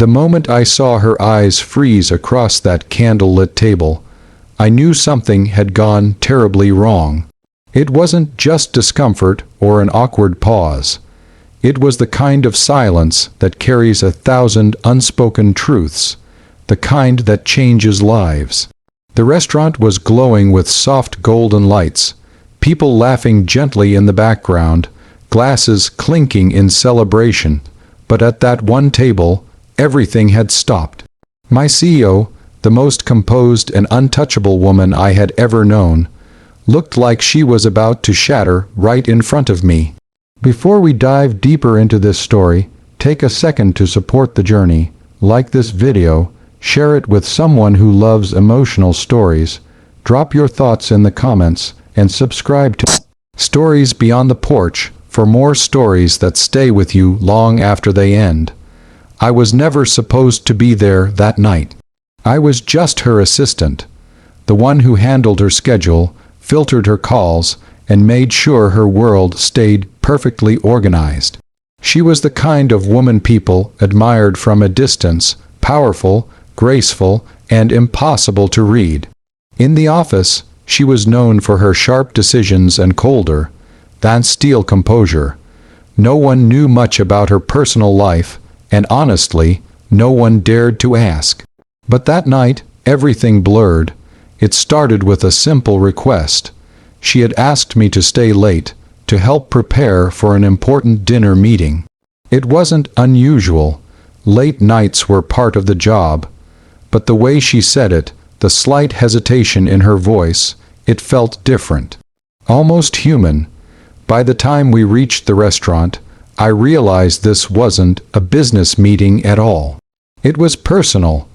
The moment I saw her eyes freeze across that candle-lit table, I knew something had gone terribly wrong. It wasn't just discomfort or an awkward pause. It was the kind of silence that carries 1,000 unspoken truths, the kind that changes lives. The restaurant was glowing with soft golden lights, people laughing gently in the background, glasses clinking in celebration, but at that one table, everything had stopped. My CEO, the most composed and untouchable woman I had ever known, looked like she was about to shatter right in front of me. Before we dive deeper into this story, take a second to support the journey, like this video, share it with someone who loves emotional stories, drop your thoughts in the comments, and subscribe to Stories Beyond the Porch for more stories that stay with you long after they end. I was never supposed to be there that night. I was just her assistant, the one who handled her schedule, filtered her calls, and made sure her world stayed perfectly organized. She was the kind of woman people admired from a distance, powerful, graceful, and impossible to read. In the office, she was known for her sharp decisions and colder than steel composure. No one knew much about her personal life, and honestly, no one dared to ask. But that night, everything blurred. It started with a simple request. She had asked me to stay late, to help prepare for an important dinner meeting. It wasn't unusual. Late nights were part of the job. But the way she said it, the slight hesitation in her voice, it felt different. Almost human. By the time we reached the restaurant, I realized this wasn't a business meeting at all. It was personal.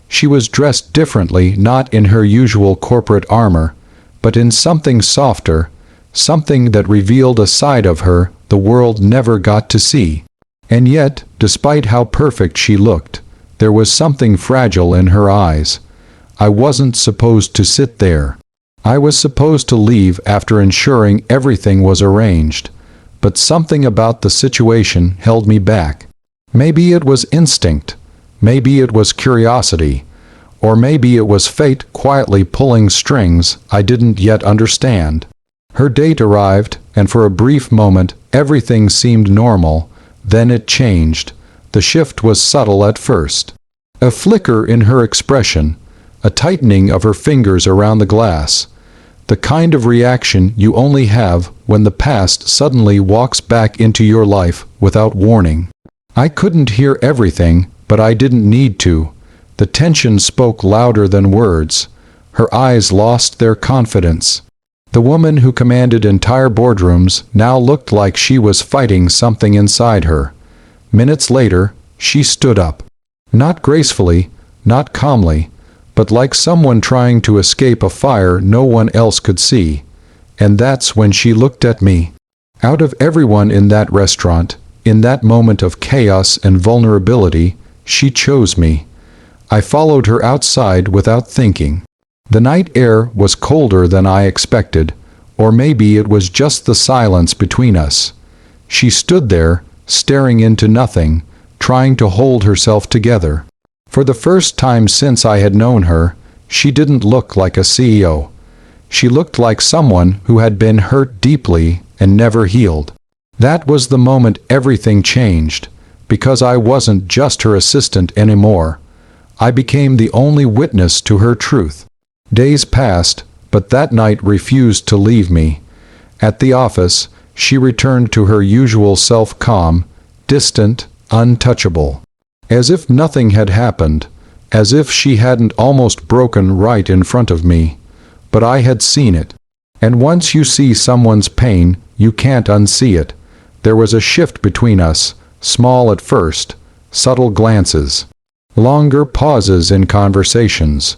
She was dressed differently, not in her usual corporate armor, but in something softer, something that revealed a side of her the world never got to see. And yet, despite how perfect she looked, there was something fragile in her eyes. I wasn't supposed to sit there. I was supposed to leave after ensuring everything was arranged, but something about the situation held me back. Maybe it was instinct, maybe it was curiosity, or maybe it was fate quietly pulling strings I didn't yet understand. Her date arrived, and for a brief moment everything seemed normal. Then it changed. The shift was subtle at first. A flicker in her expression, a tightening of her fingers around the glass, the kind of reaction you only have when the past suddenly walks back into your life without warning. I couldn't hear everything, but I didn't need to. The tension spoke louder than words. Her eyes lost their confidence. The woman who commanded entire boardrooms now looked like she was fighting something inside her. Minutes later, she stood up. Not gracefully, not calmly, but like someone trying to escape a fire no one else could see. And that's when she looked at me. Out of everyone in that restaurant, in that moment of chaos and vulnerability, she chose me. I followed her outside without thinking. The night air was colder than I expected, or maybe it was just the silence between us. She stood there, staring into nothing, trying to hold herself together. For the first time since I had known her, she didn't look like a CEO. She looked like someone who had been hurt deeply and never healed. That was the moment everything changed, because I wasn't just her assistant anymore. I became the only witness to her truth. Days passed, but that night refused to leave me. At the office, she returned to her usual self, calm, distant, untouchable. As if nothing had happened, as if she hadn't almost broken right in front of me. But I had seen it. And once you see someone's pain, you can't unsee it. There was a shift between us, small at first, subtle glances. Longer pauses in conversations.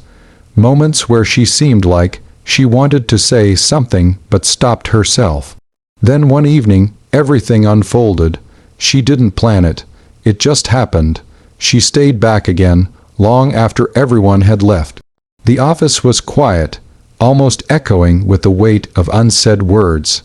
Moments where she seemed like she wanted to say something but stopped herself. Then one evening, everything unfolded. She didn't plan it. It just happened. She stayed back again, long after everyone had left. The office was quiet, almost echoing with the weight of unsaid words.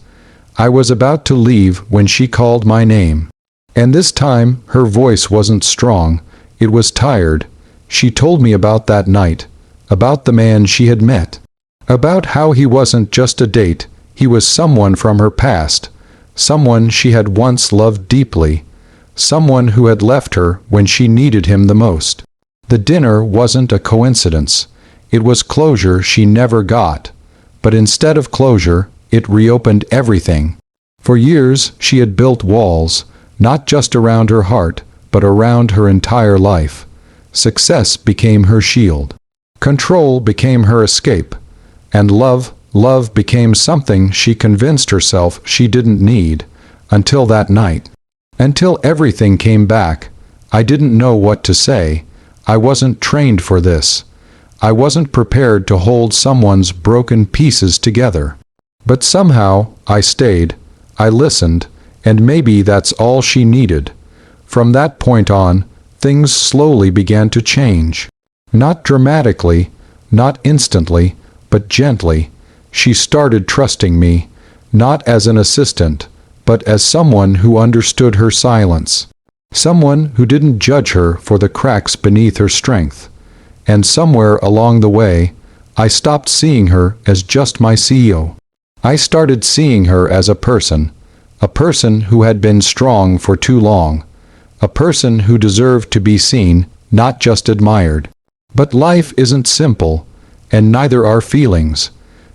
I was about to leave when she called my name. And this time, her voice wasn't strong. It was tired. She told me about that night, about the man she had met, about how he wasn't just a date, he was someone from her past, someone she had once loved deeply, someone who had left her when she needed him the most. The dinner wasn't a coincidence. It was closure she never got. But instead of closure, it reopened everything. For years she had built walls, not just around her heart, but around her entire life. Success became her shield. Control became her escape. And love became something she convinced herself she didn't need, until that night. Until everything came back. I didn't know what to say. I wasn't trained for this. I wasn't prepared to hold someone's broken pieces together. But somehow, I stayed. I listened, and maybe that's all she needed. From that point on, things slowly began to change. Not dramatically, not instantly, but gently. She started trusting me, not as an assistant, but as someone who understood her silence. Someone who didn't judge her for the cracks beneath her strength. And somewhere along the way, I stopped seeing her as just my CEO. I started seeing her as a person who had been strong for too long, a person who deserved to be seen, not just admired. But life isn't simple, and neither are feelings,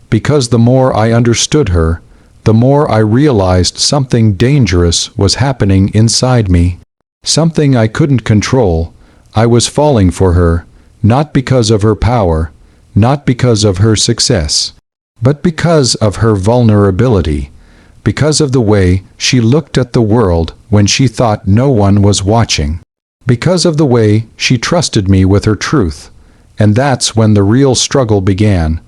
because the more I understood her, the more I realized something dangerous was happening inside me. Something I couldn't control. I was falling for her, not because of her power, not because of her success, but because of her vulnerability, because of the way she looked at the world when she thought no one was watching, because of the way she trusted me with her truth. And that's when the real struggle began.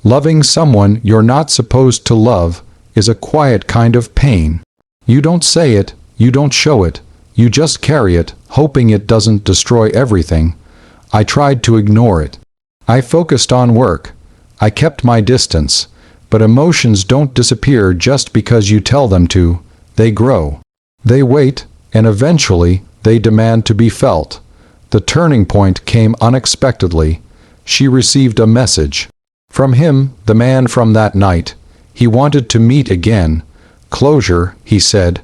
Loving someone you're not supposed to love is a quiet kind of pain. You don't say it, you don't show it, you just carry it, hoping it doesn't destroy everything. I tried to ignore it. I focused on work. I kept my distance. But emotions don't disappear just because you tell them to. They grow. They wait, and eventually, they demand to be felt. The turning point came unexpectedly. She received a message. From him, the man from that night. He wanted to meet again. Closure, he said.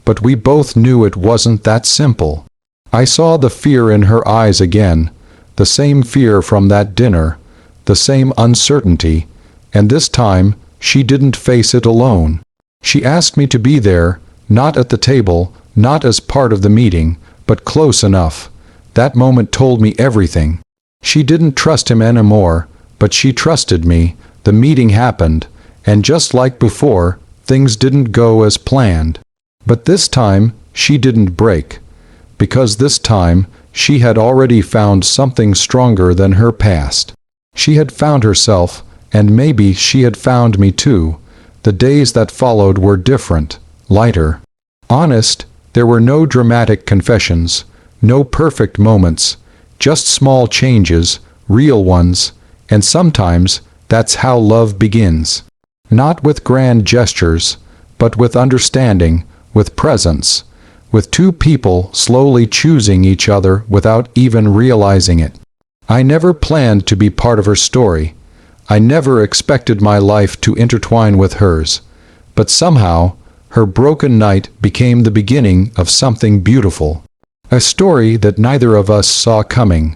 But we both knew it wasn't that simple. I saw the fear in her eyes again. The same fear from that dinner. The same uncertainty. And this time, she didn't face it alone. She asked me to be there, not at the table, not as part of the meeting, but close enough. That moment told me everything. She didn't trust him anymore, but she trusted me. The meeting happened, and just like before, things didn't go as planned. But this time, she didn't break. Because this time, she had already found something stronger than her past. She had found herself, and maybe she had found me too. The days that followed were different, lighter. Honest, there were no dramatic confessions, no perfect moments, just small changes, real ones, and sometimes that's how love begins. Not with grand gestures, but with understanding, with presence, with two people slowly choosing each other without even realizing it. I never planned to be part of her story. I never expected my life to intertwine with hers, but somehow, her broken night became the beginning of something beautiful. A story that neither of us saw coming.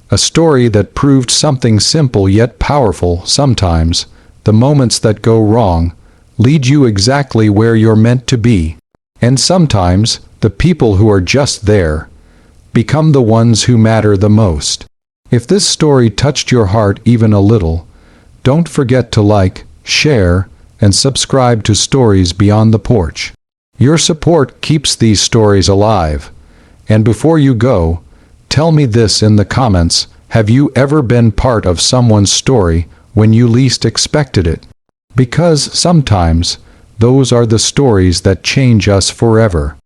A story that proved something simple yet powerful sometimes. The moments that go wrong lead you exactly where you're meant to be. And sometimes, the people who are just there become the ones who matter the most. If this story touched your heart even a little, don't forget to like, share, and subscribe to Stories Beyond the Porch. Your support keeps these stories alive. And before you go, tell me this in the comments: have you ever been part of someone's story when you least expected it? Because sometimes, those are the stories that change us forever.